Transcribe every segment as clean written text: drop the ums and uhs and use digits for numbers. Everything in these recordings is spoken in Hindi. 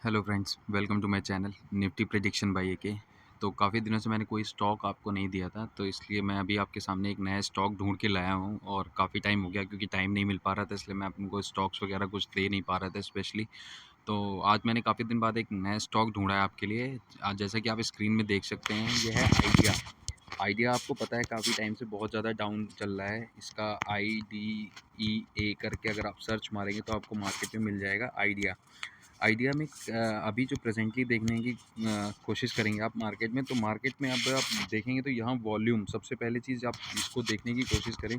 Hello friends, welcome to my channel Nifty prediction by AK. तो काफ़ी दिनों से मैंने कोई स्टॉक आपको नहीं दिया था, तो इसलिए मैं अभी आपके सामने एक नया स्टॉक ढूंढ के लाया हूं और काफ़ी टाइम हो गया क्योंकि टाइम नहीं मिल पा रहा था, इसलिए मैं आपको स्टॉक्स वगैरह कुछ दे नहीं पा रहा था स्पेशली। तो आज मैंने काफ़ी दिन बाद एक नया स्टॉक ढूंढा है आपके लिए। आज जैसा कि आप स्क्रीन में देख सकते हैं, ये है आइडिया। आइडिया आपको पता है काफ़ी टाइम से बहुत ज़्यादा डाउन चल रहा है। इसका IDEA करके अगर आप सर्च मारेंगे तो आपको मार्केट में मिल जाएगा आइडिया। आइडिया में अभी जो प्रेजेंटली देखने की कोशिश करेंगे आप मार्केट में, तो मार्केट में अब आप देखेंगे तो यहाँ वॉल्यूम सबसे पहले चीज़ आप इसको देखने की कोशिश करें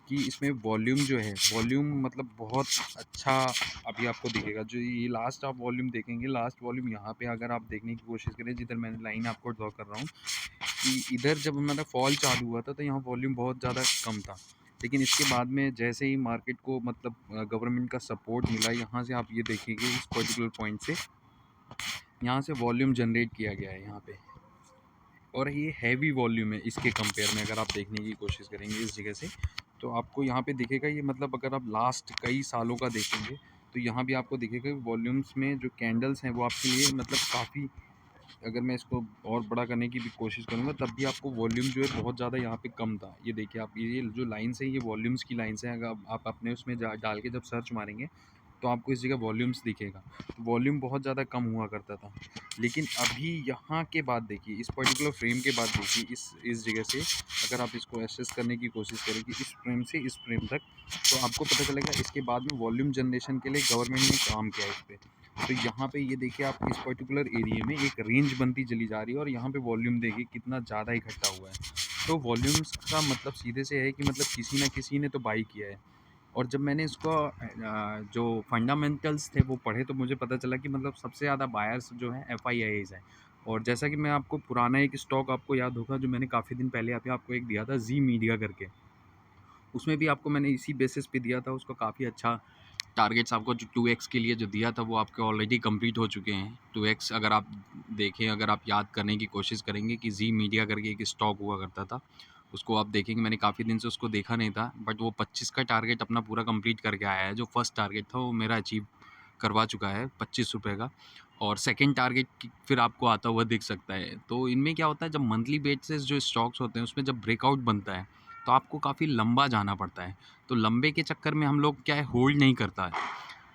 कि इसमें वॉल्यूम जो है, वॉल्यूम मतलब बहुत अच्छा अभी आपको दिखेगा। जो ये लास्ट आप वॉल्यूम देखेंगे, लास्ट वॉल्यूम यहाँ पे अगर आप देखने की कोशिश करें, जिधर मैंने लाइन आपको ड्रॉ कर रहा हूँ कि इधर जब हमारा फॉल चालू हुआ था तो यहाँ वॉल्यूम बहुत ज़्यादा कम था। लेकिन इसके बाद में जैसे ही मार्केट को मतलब गवर्नमेंट का सपोर्ट मिला, यहाँ से आप ये देखिए इस पर्टिकुलर पॉइंट से यहाँ से वॉल्यूम जनरेट किया गया है यहाँ पे, और ये हैवी वॉल्यूम है इसके कंपेयर में। अगर आप देखने की कोशिश करेंगे इस जगह से, तो आपको यहाँ पे दिखेगा ये, मतलब अगर आप लास्ट कई सालों का देखेंगे तो यहाँ भी आपको दिखेगा वॉल्यूम्स में जो कैंडल्स हैं वो आपके लिए मतलब काफ़ी, अगर मैं इसको और बड़ा करने की भी कोशिश करूँगा तब भी आपको वॉल्यूम जो है बहुत ज़्यादा यहाँ पे कम था। ये देखिए आप, ये जो लाइन्स है ये वॉल्यूम्स की लाइन्स हैं। अगर आप अपने उसमें डाल के जब सर्च मारेंगे तो आपको इस जगह वॉल्यूम्स दिखेगा। तो वॉल्यूम बहुत ज़्यादा कम हुआ करता था, लेकिन अभी यहाँ के बाद देखिए, इस पर्टिकुलर फ्रेम के बाद देखिए, इस जगह से अगर आप इसको एसेस करने की कोशिश करें कि इस फ्रेम से इस फ्रेम तक, तो आपको पता चलेगा इसके बाद में वॉल्यूम जनरेशन के लिए गवर्नमेंट ने काम किया है इस पर। तो यहाँ पे ये देखिए आप, इस पर्टिकुलर एरिया में एक रेंज बनती चली जा रही है और यहाँ पे वॉल्यूम देखिए कितना ज़्यादा इकट्ठा हुआ है। तो वॉल्यूम्स का मतलब सीधे से है कि मतलब किसी ना किसी ने तो बाई किया है। और जब मैंने इसको जो फंडामेंटल्स थे वो पढ़े, तो मुझे पता चला कि मतलब सबसे ज़्यादा बायर्स जो हैं FIIs हैं। और जैसा कि मैं आपको पुराना एक स्टॉक आपको याद होगा जो मैंने काफ़ी दिन पहले अभी आपको एक दिया था, जी मीडिया करके, उसमें भी आपको मैंने इसी बेसिस पे दिया था। उसका काफ़ी अच्छा टारगेट्स आपको जो 2x के लिए जो दिया था वो आपके ऑलरेडी कंप्लीट हो चुके हैं। 2x अगर आप देखें, अगर आप याद करने की कोशिश करेंगे कि जी मीडिया करके एक स्टॉक हुआ करता था, उसको आप देखेंगे, मैंने काफ़ी दिन से उसको देखा नहीं था, बट वो 25 का टारगेट अपना पूरा कंप्लीट करके आया है। जो फर्स्ट टारगेट था वो मेरा अचीव करवा चुका है 25 रुपये का, और सेकेंड टारगेट फिर आपको आता हुआ दिख सकता है। तो इनमें क्या होता है, जब मंथली बेसिस जो स्टॉक्स होते हैं उसमें जब ब्रेकआउट बनता है तो आपको काफ़ी लंबा जाना पड़ता है। तो लंबे के चक्कर में हम लोग क्या है, होल्ड नहीं करता है।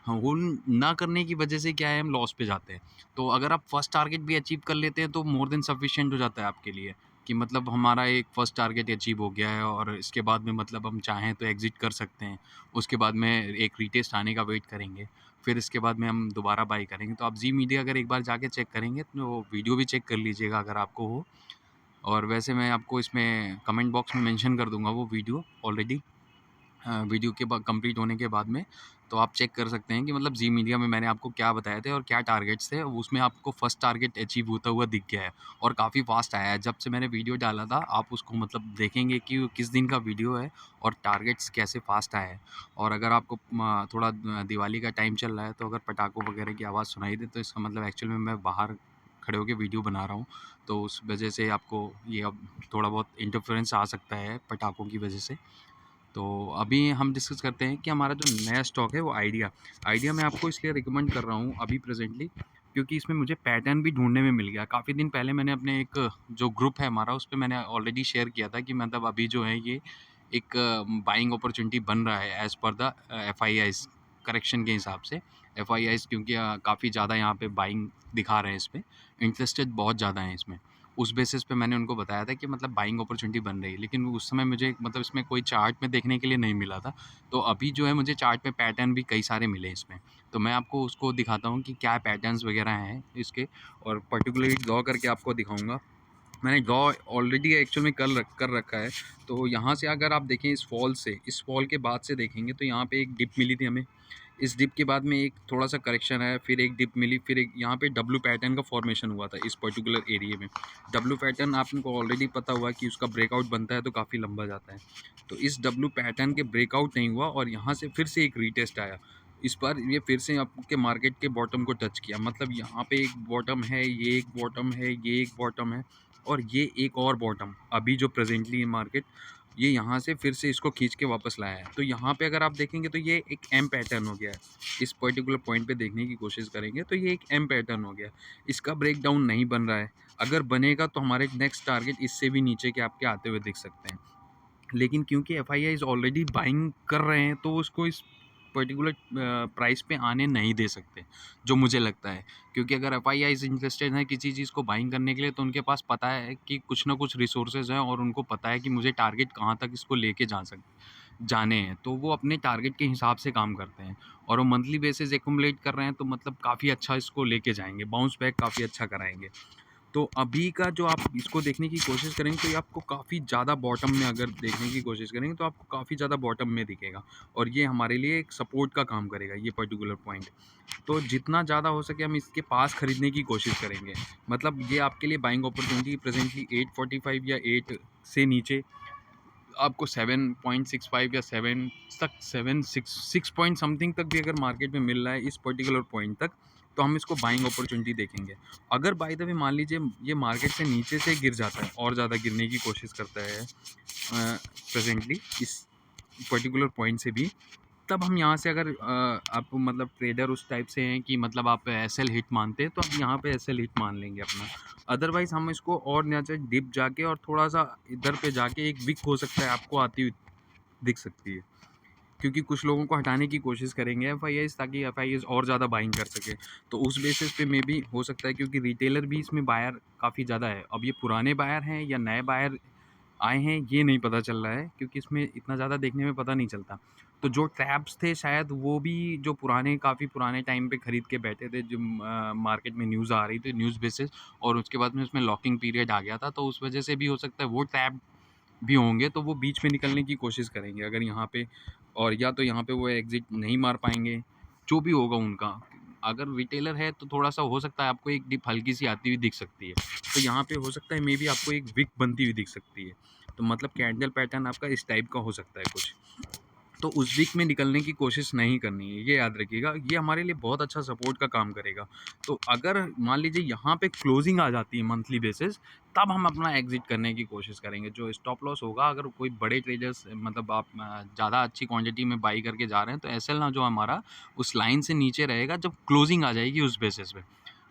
हाँ, होल्ड ना करने की वजह से क्या है, हम लॉस पे जाते हैं। तो अगर आप फर्स्ट टारगेट भी अचीव कर लेते हैं तो मोर देन सफिशिएंट हो जाता है आपके लिए, कि मतलब हमारा एक फर्स्ट टारगेट अचीव हो गया है और इसके बाद में मतलब हम चाहें तो एग्जिट कर सकते हैं। उसके बाद में एक रीटेस्ट आने का वेट करेंगे, फिर इसके बाद में हम दोबारा बाई करेंगे। तो आप जी मीडिया अगर एक बार जाके चेक करेंगे तो वीडियो भी चेक कर लीजिएगा अगर आपको हो। और वैसे मैं आपको इसमें कमेंट बॉक्स में मेंशन कर दूंगा वो वीडियो ऑलरेडी, वीडियो के बाद कंप्लीट होने के बाद में। तो आप चेक कर सकते हैं कि मतलब जी मीडिया में मैंने आपको क्या बताए थे और क्या टारगेट्स थे, उसमें आपको फर्स्ट टारगेट अचीव होता हुआ दिख गया है और काफ़ी फास्ट आया है। जब से मैंने वीडियो डाला था आप उसको मतलब देखेंगे कि वो किस दिन का वीडियो है और टारगेट्स कैसे फास्ट आए हैं। और अगर आपको थोड़ा दिवाली का टाइम चल रहा है तो अगर पटाखों वगैरह की आवाज़ सुनाई दे तो इसका मतलब एक्चुअल में मैं बाहर खड़े होकर वीडियो बना रहा हूँ, तो उस वजह से आपको ये अब थोड़ा बहुत इंटरफेरेंस आ सकता है पटाखों की वजह से। तो अभी हम डिस्कस करते हैं कि हमारा जो नया स्टॉक है वो आइडिया। आइडिया मैं आपको इसलिए रिकमेंड कर रहा हूँ अभी प्रेजेंटली, क्योंकि इसमें मुझे पैटर्न भी ढूंढने में मिल गया। काफ़ी दिन पहले मैंने अपने एक जो ग्रुप है हमारा उस पर मैंने ऑलरेडी शेयर किया था कि मतलब अभी जो है ये एक बाइंग अपॉर्चुनिटी बन रहा है as per the FIIs correction के हिसाब से। FIIs क्योंकि काफ़ी ज़्यादा यहाँ पे बाइंग दिखा रहे हैं, इसमें इंटरेस्टेड बहुत ज़्यादा हैं इसमें। उस बेसिस पे मैंने उनको बताया था कि मतलब बाइंग अपॉर्चुनिटी बन रही है, लेकिन उस समय मुझे मतलब इसमें कोई चार्ट में देखने के लिए नहीं मिला था। तो अभी जो है मुझे चार्ट में पैटर्न भी कई सारे मिले इसमें, तो मैं आपको उसको दिखाता हूँ कि क्या पैटर्न्स वगैरह हैं इसके, और पर्टिकुलरली ड्रॉ करके आपको दिखाऊंगा। मैंने ड्रॉ ऑलरेडी एक्चुअल में कर रखा है। तो यहाँ से अगर आप देखें, इस फॉल के बाद से देखेंगे तो यहाँ पे एक डिप मिली थी हमें। इस डिप के बाद में एक थोड़ा सा करेक्शन आया, फिर एक डिप मिली, फिर एक यहाँ पे डब्लू पैटर्न का फॉर्मेशन हुआ था इस पर्टिकुलर एरिया में। डब्लू पैटर्न आपको ऑलरेडी पता हुआ कि उसका ब्रेकआउट बनता है तो काफ़ी लंबा जाता है। तो इस डब्लू पैटर्न के ब्रेकआउट नहीं हुआ और यहाँ से फिर से एक रीटेस्ट आया। इस बार ये फिर से आपके मार्केट के बॉटम को टच किया, मतलब यहाँ पे एक बॉटम है, ये एक बॉटम है, ये एक बॉटम है और ये एक और बॉटम अभी जो प्रेजेंटली मार्केट ये यहाँ से फिर से इसको खींच के वापस लाया है। तो यहाँ पे अगर आप देखेंगे तो ये एक एम पैटर्न हो गया है। इस पर्टिकुलर पॉइंट पे देखने की कोशिश करेंगे तो ये एक एम पैटर्न हो गया। इसका ब्रेकडाउन नहीं बन रहा है। अगर बनेगा तो हमारे नेक्स्ट टारगेट इससे भी नीचे के आपके आते हुए दिख सकते हैं। लेकिन क्योंकि एफआईआईज़ ऑलरेडी बाइंग कर रहे हैं तो उसको इस पर्टिकुलर प्राइस पे आने नहीं दे सकते, जो मुझे लगता है। क्योंकि अगर एफआईआईज़ इंटरेस्टेड हैं किसी चीज़ को बाइंग करने के लिए तो उनके पास पता है कि कुछ ना कुछ रिसोर्सेज हैं और उनको पता है कि मुझे टारगेट कहाँ तक इसको लेके जाने हैं। तो वो अपने टारगेट के हिसाब से काम करते हैं और वो मंथली बेसिस एक्यूमुलेट कर रहे हैं तो मतलब काफ़ी अच्छा इसको लेके जाएंगे, बाउंस बैक काफ़ी अच्छा कराएंगे। तो अभी का जो आप इसको देखने की कोशिश करेंगे तो ये आपको काफ़ी ज़्यादा बॉटम में अगर देखने की कोशिश करेंगे तो आपको काफ़ी ज़्यादा बॉटम में दिखेगा और ये हमारे लिए एक सपोर्ट का काम करेगा ये पर्टिकुलर पॉइंट। तो जितना ज़्यादा हो सके हम इसके पास खरीदने की कोशिश करेंगे। मतलब ये आपके लिए बाइंग अपॉर्चुनिटी प्रेजेंटली 845 या 8 से नीचे आपको 7.65 या 7 तक 6 पॉइंट समथिंग तक भी अगर मार्केट में मिल रहा है इस पर्टिकुलर पॉइंट तक, तो हम इसको बाइंग अपॉर्चुनिटी देखेंगे। अगर बाय द वे मान लीजिए ये मार्केट से नीचे से गिर जाता है और ज़्यादा गिरने की कोशिश करता है प्रेजेंटली इस पर्टिकुलर पॉइंट से भी, तब हम यहाँ से अगर आप मतलब ट्रेडर उस टाइप से हैं कि मतलब आप एसएल हिट मानते हैं तो आप यहाँ पे एसएल हिट मान लेंगे अपना। अदरवाइज़ हम इसको और नीचे डिप जाके और थोड़ा-सा इधर पे जाके एक विक हो सकता है आपको आती हुई दिख सकती है। क्योंकि कुछ लोगों को हटाने की कोशिश करेंगे एफआईआईज़ ताकि एफआईआईज़ और ज़्यादा बाइंग कर सके। तो उस बेसिस पे मे बी हो सकता है क्योंकि रिटेलर भी इसमें बायर काफ़ी ज़्यादा है। अब ये पुराने बायर हैं या नए बायर आए हैं ये नहीं पता चल रहा है क्योंकि इसमें इतना ज़्यादा देखने में पता नहीं चलता। तो जो ट्रैप्स थे शायद वो भी जो पुराने काफ़ी पुराने टाइम पे खरीद के बैठे थे जो मार्केट में न्यूज़ आ रही थी न्यूज़ बेसिस और उसके बाद में उसमें लॉकिंग पीरियड आ गया था तो उस वजह से भी हो सकता है वो ट्रैप भी होंगे तो वो बीच में निकलने की कोशिश करेंगे अगर यहाँ पे और या तो यहाँ पे वो एग्ज़िट नहीं मार पाएँगे, जो भी होगा उनका। अगर रिटेलर है तो थोड़ा-सा हो सकता है आपको एक डिप हल्की-सी आती हुई दिख सकती है। तो यहाँ पे हो सकता है मे बी आपको एक विक बनती हुई दिख सकती है। तो मतलब कैंडल पैटर्न आपका इस टाइप का हो सकता है कुछ। तो उस वीक में निकलने की कोशिश नहीं करनी है, ये याद रखिएगा। ये हमारे लिए बहुत अच्छा सपोर्ट का काम करेगा। तो अगर मान लीजिए यहाँ पे क्लोजिंग आ जाती है मंथली बेसिस, तब हम अपना एग्ज़िट करने की कोशिश करेंगे। जो स्टॉप लॉस होगा अगर कोई बड़े ट्रेडर्स मतलब आप ज़्यादा अच्छी क्वांटिटी में बाई करके जा रहे हैं, तो एसएल ना जो हमारा उस लाइन से नीचे रहेगा जब क्लोजिंग आ जाएगी उस बेसिस पे।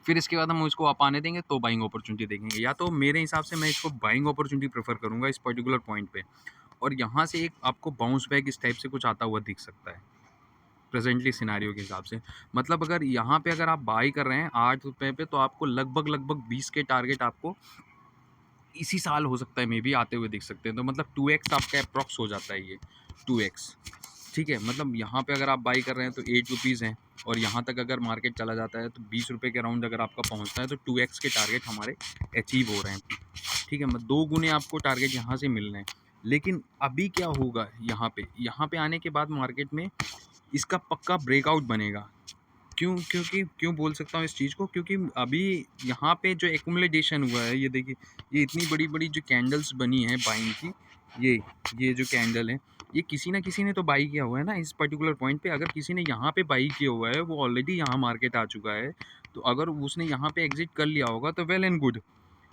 फिर इसके बाद हम उसको अप आने देंगे तो बाइंग अपॉर्चुनिटी देखेंगे। या तो मेरे हिसाब से मैं इसको बाइंग अपॉर्चुनिटी प्रेफ़र करूँगा इस पर्टिकुलर पॉइंट पे। और यहाँ से एक आपको बाउंस बैक इस टाइप से कुछ आता हुआ दिख सकता है प्रेजेंटली सिनेरियो के हिसाब से। मतलब अगर यहाँ पे अगर आप बाई कर रहे हैं ₹8 पे तो आपको लगभग 20 के टारगेट आपको इसी साल हो सकता है मे बी आते हुए दिख सकते हैं। तो मतलब 2x आपका अप्रॉक्स हो जाता है ये 2x। ठीक है, मतलब यहाँ पे अगर आप बाई कर रहे हैं तो ₹8 हैं और यहाँ तक अगर मार्केट चला जाता है तो ₹20 के अराउंड अगर आपका पहुँचता है तो 2x के टारगेट हमारे अचीव हो रहे हैं। ठीक है, मतलब 2 गुने आपको टारगेट यहाँ से मिल रहे हैं। लेकिन अभी क्या होगा यहाँ पे आने के बाद मार्केट में इसका पक्का ब्रेकआउट बनेगा। क्यों बोल सकता हूँ इस चीज़ को? क्योंकि अभी यहाँ पे जो एक्युमुलेशन हुआ है, ये देखिए, ये इतनी बड़ी-बड़ी जो कैंडल्स बनी हैं बाइंग की, ये जो कैंडल है, ये किसी न किसी ने तो बाई किया हुआ है ना इस पर्टिकुलर पॉइंट पे। अगर किसी ने यहाँ पे बाई किया हुआ है, वो ऑलरेडी यहाँ मार्केट आ चुका है, तो अगर उसने यहाँ पे एग्ज़िट कर लिया होगा तो वेल एंड गुड।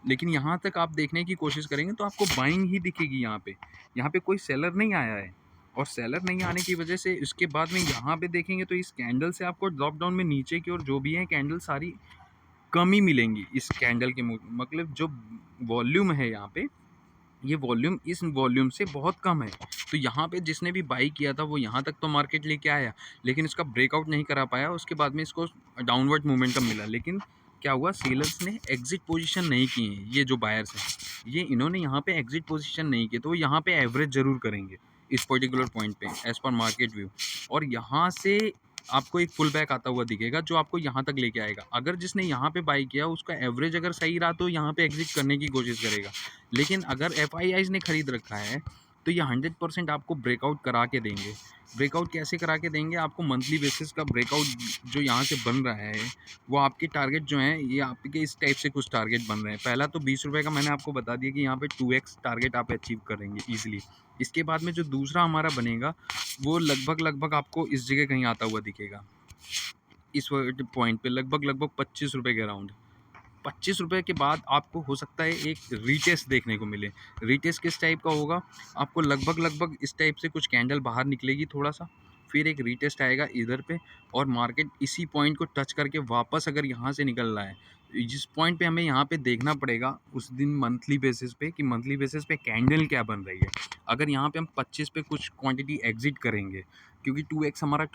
लेकिन यहाँ तक आप देखने की कोशिश करेंगे तो आपको बाइंग ही दिखेगी यहाँ पे। यहाँ पे कोई सेलर नहीं आया है और सेलर नहीं आने की वजह से इसके बाद में यहाँ पे देखेंगे तो इस कैंडल से आपको ड्रॉप डाउन में नीचे की ओर जो भी है कैंडल सारी कम ही मिलेंगी। इस कैंडल के मतलब जो वॉल्यूम है यहाँ पे, ये वॉल्यूम इस वॉल्यूम से बहुत कम है। तो यहाँ पे जिसने भी बाई किया था वो यहाँ तक तो मार्केट लेके आया, लेकिन इसका ब्रेकआउट नहीं करा पाया। उसके बाद में इसको डाउनवर्ड मोमेंटम मिला, लेकिन क्या हुआ, सेलर्स ने एग्जिट पोजीशन नहीं की है। ये जो बायर्स हैं ये इन्होंने यहाँ पे एग्जिट पोजीशन नहीं की, तो वो यहाँ पे एवरेज ज़रूर करेंगे इस पर्टिकुलर पॉइंट पे एज़ पर मार्केट व्यू। और यहाँ से आपको एक पुल बैक आता हुआ दिखेगा जो आपको यहाँ तक लेके आएगा। अगर जिसने यहाँ पे बाई किया उसका एवरेज अगर सही रहा तो यहाँ पे एग्जिट करने की कोशिश करेगा। लेकिन अगर एफआईआईज़ ने खरीद रखा है तो ये 100% आपको ब्रेकआउट करा के देंगे। ब्रेकआउट कैसे करा के देंगे? आपको मंथली बेसिस का ब्रेकआउट जो यहाँ से बन रहा है, वो आपके टारगेट जो हैं ये आपके इस टाइप से कुछ टारगेट बन रहे हैं। पहला तो ₹20 का मैंने आपको बता दिया कि यहाँ पे 2x टारगेट आप अचीव करेंगे ईज़िली। इसके बाद में जो दूसरा हमारा बनेगा वो लगभग आपको इस जगह कहीं आता हुआ दिखेगा। इस पॉइंट पे लगभग ₹25 के अराउंड। ₹25 के बाद आपको हो सकता है एक रीटेस्ट देखने को मिले। रीटेस्ट किस टाइप का होगा? आपको लगभग इस टाइप से कुछ कैंडल बाहर निकलेगी थोड़ा-सा, फिर एक रीटेस्ट आएगा इधर पे और मार्केट इसी पॉइंट को टच करके वापस अगर यहाँ से निकल रहा है, जिस पॉइंट पे हमें यहाँ पे देखना पड़ेगा उस दिन मंथली बेसिस पे कि मंथली बेसिस पे कैंडल क्या बन रही है। अगर यहाँ पे हम 25 पे कुछ क्वांटिटी एग्जिट करेंगे, क्योंकि 2x हमारा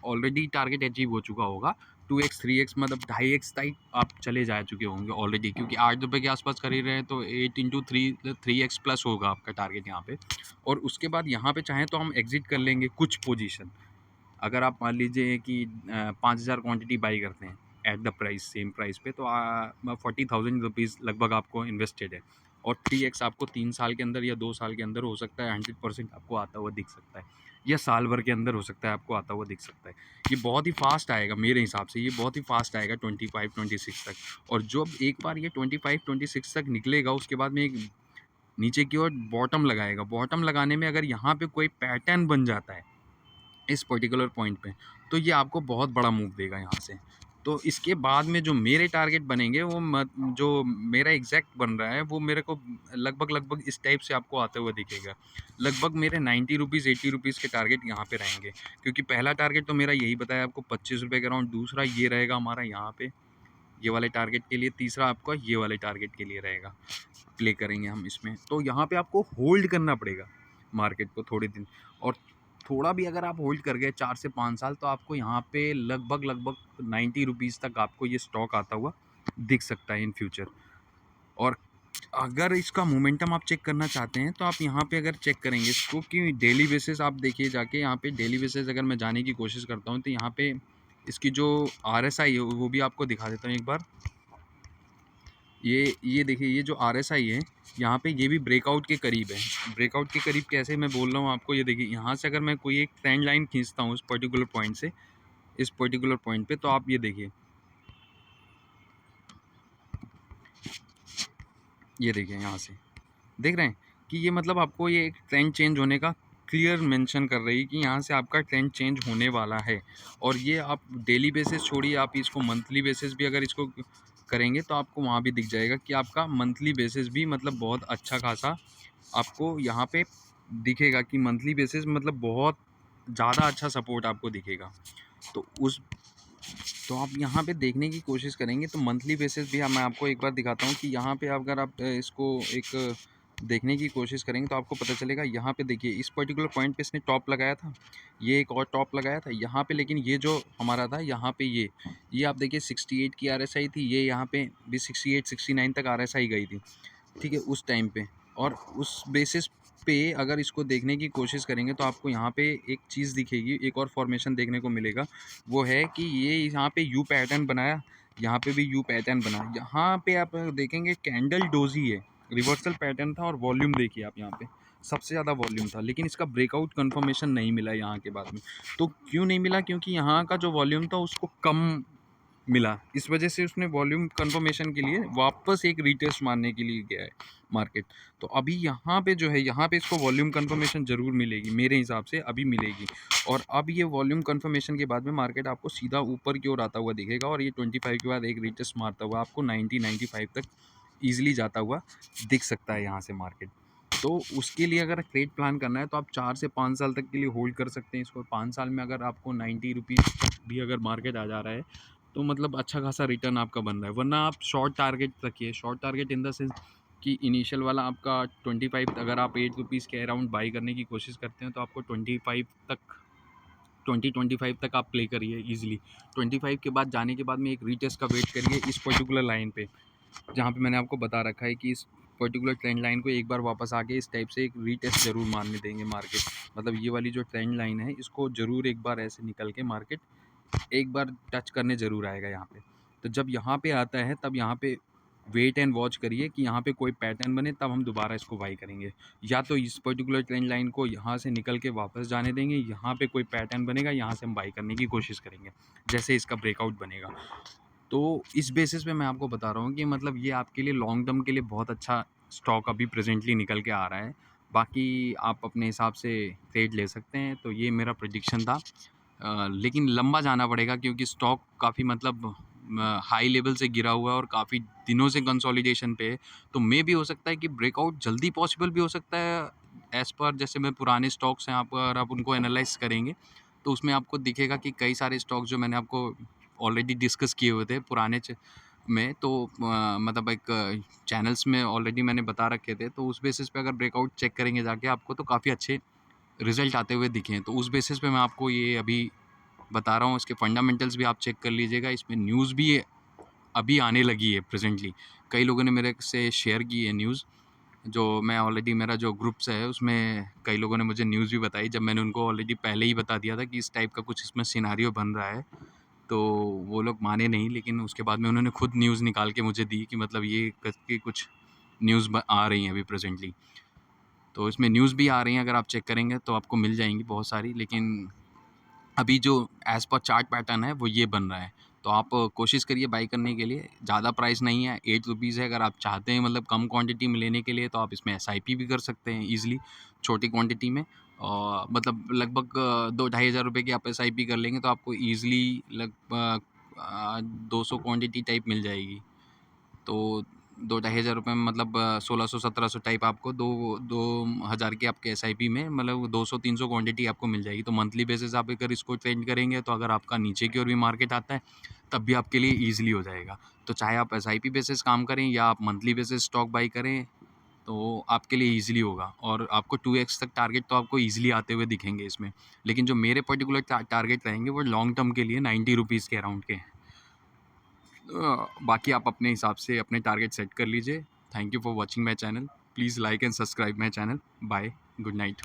ऑलरेडी टारगेट अचीव हो चुका होगा। 2x 3x मतलब 2.5x तक आप चले जा चुके होंगे ऑलरेडी, क्योंकि ₹8 के आसपास खरीद रहे हैं तो 8 इंटू 3x प्लस होगा आपका टारगेट यहाँ पे। और उसके बाद यहाँ पे चाहें तो हम एग्जिट कर लेंगे कुछ पोजीशन। अगर आप मान लीजिए कि 5,000 क्वांटिटी बाई करते हैं at the price same price पे, तो 40,000 लगभग आपको इन्वेस्टेड है। और 3x आपको 3 साल के अंदर या 2 साल के अंदर हो सकता है 100% आपको आता हुआ दिख सकता है, या साल भर के अंदर हो सकता है आपको आता हुआ दिख सकता है। ये बहुत ही फास्ट आएगा मेरे हिसाब से, ये बहुत ही फास्ट आएगा 25-26 तक। और जब एक बार ये 25-26 तक निकलेगा उसके बाद में एक नीचे की ओर बॉटम लगाएगा। बॉटम लगाने में अगर यहाँ पे कोई पैटर्न बन जाता है इस पर्टिकुलर पॉइंट पे, तो ये आपको बहुत बड़ा मूव देगा यहाँ से। तो इसके बाद में जो मेरे टारगेट बनेंगे वो जो मेरा एग्जैक्ट बन रहा है वो मेरे को लगभग इस टाइप से आपको आते हुए दिखेगा। लगभग मेरे ₹90 ₹80 के टारगेट यहाँ पे रहेंगे, क्योंकि पहला टारगेट तो मेरा यही बताया आपको ₹25 के अराउंड, दूसरा ये रहेगा हमारा यहाँ पे ये वाले टारगेट के लिए, तीसरा आपका ये वाले टारगेट के लिए रहेगा। प्ले करेंगे हम इसमें, तो यहाँ पे आपको होल्ड करना पड़ेगा मार्केट को थोड़े दिन। और थोड़ा भी अगर आप होल्ड कर गए 4 से 5 साल, तो आपको यहाँ पे लगभग ₹90 तक आपको ये स्टॉक आता हुआ दिख सकता है इन फ्यूचर। और अगर इसका मोमेंटम आप चेक करना चाहते हैं तो आप यहाँ पे अगर चेक करेंगे इसको कि डेली बेसिस आप देखिए जाके, यहाँ पे डेली बेसिस अगर मैं जाने की कोशिश करता हूँ तो यहाँ पे इसकी जो RSI है वो भी आपको दिखा देता हूँ एक बार। ये देखिए, ये जो RSI है यहाँ पे ये भी ब्रेकआउट के करीब है। ब्रेकआउट के करीब कैसे मैं बोल रहा हूँ आपको, ये देखिए यहाँ से अगर मैं कोई एक ट्रेंड लाइन खींचता हूँ इस पर्टिकुलर पॉइंट से इस पर्टिकुलर पॉइंट पे, तो आप ये देखिए, ये देखिए यहाँ से देख रहे हैं कि ये मतलब आपको ये एक ट्रेंड चेंज होने का क्लियर मेंशन कर रही है कि यहाँ से आपका ट्रेंड चेंज होने वाला है। और ये आप डेली बेसिस छोड़िए, आप इसको मंथली बेसिस भी अगर इसको करेंगे तो आपको वहाँ भी दिख जाएगा कि आपका मंथली बेसिस भी मतलब बहुत अच्छा खासा आपको यहाँ पे दिखेगा कि मंथली बेसिस मतलब बहुत ज़्यादा अच्छा सपोर्ट आपको दिखेगा। तो उस तो आप यहाँ पे देखने की कोशिश करेंगे तो मंथली बेसिस भी मैं आपको एक बार दिखाता हूँ कि यहाँ पे अगर आप इसको एक देखने की कोशिश करेंगे तो आपको पता चलेगा। यहाँ पे देखिए इस पर्टिकुलर पॉइंट पे इसने टॉप लगाया था, ये एक और टॉप लगाया था यहाँ पे, लेकिन ये जो हमारा था यहाँ पे ये आप देखिए 68 की RSI थी, ये यहाँ पे भी 68-69 तक RSI गई थी, ठीक है, उस टाइम पे। और उस बेसिस पे अगर इसको देखने की कोशिश करेंगे तो आपको यहाँ पे एक चीज़ दिखेगी, एक और फॉर्मेशन देखने को मिलेगा। वो है कि ये यहाँ पे यू पैटर्न बनाया, यहाँ पे भी यू पैटर्न बना, यहाँ पे आप देखेंगे कैंडल डोजी है, रिवर्सल पैटर्न था। और वॉल्यूम देखिए आप यहाँ पे सबसे ज़्यादा वॉल्यूम था, लेकिन इसका ब्रेकआउट कंफर्मेशन नहीं मिला यहाँ के बाद में। तो क्यों नहीं मिला? क्योंकि यहाँ का जो वॉल्यूम था उसको कम मिला, इस वजह से उसने वॉल्यूम कंफर्मेशन के लिए वापस एक रीटेस्ट मारने के लिए गया है मार्केट। तो अभी यहाँ पे जो है, यहाँ पे इसको वॉल्यूम कंफर्मेशन ज़रूर मिलेगी, मेरे हिसाब से अभी मिलेगी। और अब ये वॉल्यूम कंफर्मेशन के बाद में मार्केट आपको सीधा ऊपर की ओर आता हुआ दिखेगा, और ये 25 के बाद एक रीटेस्ट मारता हुआ आपको 90-95 तक ईजिली जाता हुआ दिख सकता है यहाँ से मार्केट। तो उसके लिए अगर ट्रेड प्लान करना है तो आप 4 से 5 साल तक के लिए होल्ड कर सकते हैं इसको। 5 साल में अगर आपको ₹90 भी अगर मार्केट आ जा रहा है तो मतलब अच्छा खासा रिटर्न आपका बन रहा है। वरना आप शॉर्ट टारगेट रखिए, short target in the sense कि इनिशियल वाला आपका 25, अगर आप ₹8 के अराउंड बाई करने की कोशिश करते हैं तो आपको 25 तक 20-25 तक आप प्ले करिए ईजिली। 25 के बाद जाने के बाद में एक रीटेस्ट का वेट करिए इस पर्टिकुलर लाइन पे, जहाँ पे मैंने आपको बता रखा है कि इस पर्टिकुलर ट्रेंड लाइन को एक बार वापस आके इस टाइप से एक रीटेस्ट ज़रूर मारने देंगे मार्केट। मतलब ये वाली जो ट्रेंड लाइन है इसको ज़रूर एक बार ऐसे निकल के मार्केट एक बार टच करने ज़रूर आएगा यहाँ पे। तो जब यहाँ पे आता है तब यहाँ पे वेट एंड वॉच करिए कि यहाँ पे कोई पैटर्न बने, तब हम दोबारा इसको बाई करेंगे। या तो इस पर्टिकुलर ट्रेंड लाइन को यहाँ से निकल के वापस जाने देंगे, यहाँ पे कोई पैटर्न बनेगा, यहाँ से हम बाई करने की कोशिश करेंगे जैसे इसका ब्रेकआउट बनेगा। तो इस बेसिस पे मैं आपको बता रहा हूँ कि मतलब ये आपके लिए लॉन्ग टर्म के लिए बहुत अच्छा स्टॉक अभी प्रेजेंटली निकल के आ रहा है। बाकी आप अपने हिसाब से ट्रेड ले सकते हैं। तो ये मेरा प्रेडिक्शन था, लेकिन लंबा जाना पड़ेगा क्योंकि स्टॉक काफ़ी मतलब हाई लेवल से गिरा हुआ है और काफ़ी दिनों से कंसोलिडेशन पे है। तो मे भी हो सकता है कि ब्रेकआउट जल्दी पॉसिबल भी हो सकता है, एज़ पर जैसे मैं पुराने स्टॉक्स हैं, आप अगर आप उनको एनालाइज़ करेंगे तो उसमें आपको दिखेगा कि कई सारे स्टॉक जो मैंने आपको ऑलरेडी डिस्कस किए हुए थे पुराने में, तो मतलब एक चैनल्स में ऑलरेडी मैंने बता रखे थे, तो उस बेसिस पे अगर ब्रेकआउट चेक करेंगे जाके आपको तो काफ़ी अच्छे रिजल्ट आते हुए दिखे हैं। तो उस बेसिस पे मैं आपको ये अभी बता रहा हूँ। इसके फंडामेंटल्स भी आप चेक कर लीजिएगा। इसमें न्यूज़ भी अभी आने लगी है प्रेजेंटली। कई लोगों ने मेरे से शेयर की है न्यूज़, जो मैं ऑलरेडी, मेरा जो ग्रुप्स है उसमें कई लोगों ने मुझे न्यूज़ भी बताई, जब मैंने उनको ऑलरेडी पहले ही बता दिया था कि इस टाइप का कुछ इसमें सिनारियो बन रहा है। तो वो लोग माने नहीं, लेकिन उसके बाद में उन्होंने खुद न्यूज़ निकाल के मुझे दी कि मतलब ये करके कुछ न्यूज़ आ रही हैं अभी प्रेजेंटली। तो इसमें न्यूज़ भी आ रही हैं, अगर आप चेक करेंगे तो आपको मिल जाएंगी बहुत सारी, लेकिन अभी जो एज़ पर चार्ट पैटर्न है वो ये बन रहा है। तो आप कोशिश करिए बाई करने के लिए। ज़्यादा प्राइस नहीं है, 8 रुपीज़ है। अगर आप चाहते हैं मतलब कम क्वांटिटी में लेने के लिए, तो आप इसमें एसआईपी भी कर सकते हैं ईज़िली, छोटी क्वांटिटी में। और मतलब लगभग 2 ढाई हज़ार रुपये की आप एसआईपी कर लेंगे तो आपको ईज़िली लगभग 200 क्वांटिटी टाइप मिल जाएगी। तो 2 ढाई हज़ार रुपये में मतलब 1600-1700 टाइप आपको 2 हज़ार की आपके एसआईपी में मतलब 200-300 क्वांटिटी आपको मिल जाएगी। तो मंथली बेसिस आप अगर इसको ट्रेड करेंगे तो अगर आपका नीचे की ओर भी मार्केट आता है तब भी आपके लिए ईज़िली हो जाएगा। तो चाहे आप एसआईपी बेसिस काम करें या आप मंथली बेसिस स्टॉक बाई करें, तो आपके लिए ईज़िली होगा और आपको 2x तक टारगेट तो आपको ईज़िली आते हुए दिखेंगे इसमें। लेकिन जो मेरे पर्टिकुलर टारगेट रहेंगे वो लॉन्ग टर्म के लिए 90 रुपीज़ के अराउंड के हैं। बाकी आप अपने हिसाब से अपने टारगेट सेट कर लीजिए। Thank you for watching my channel. Please like and subscribe my channel. Bye, good night.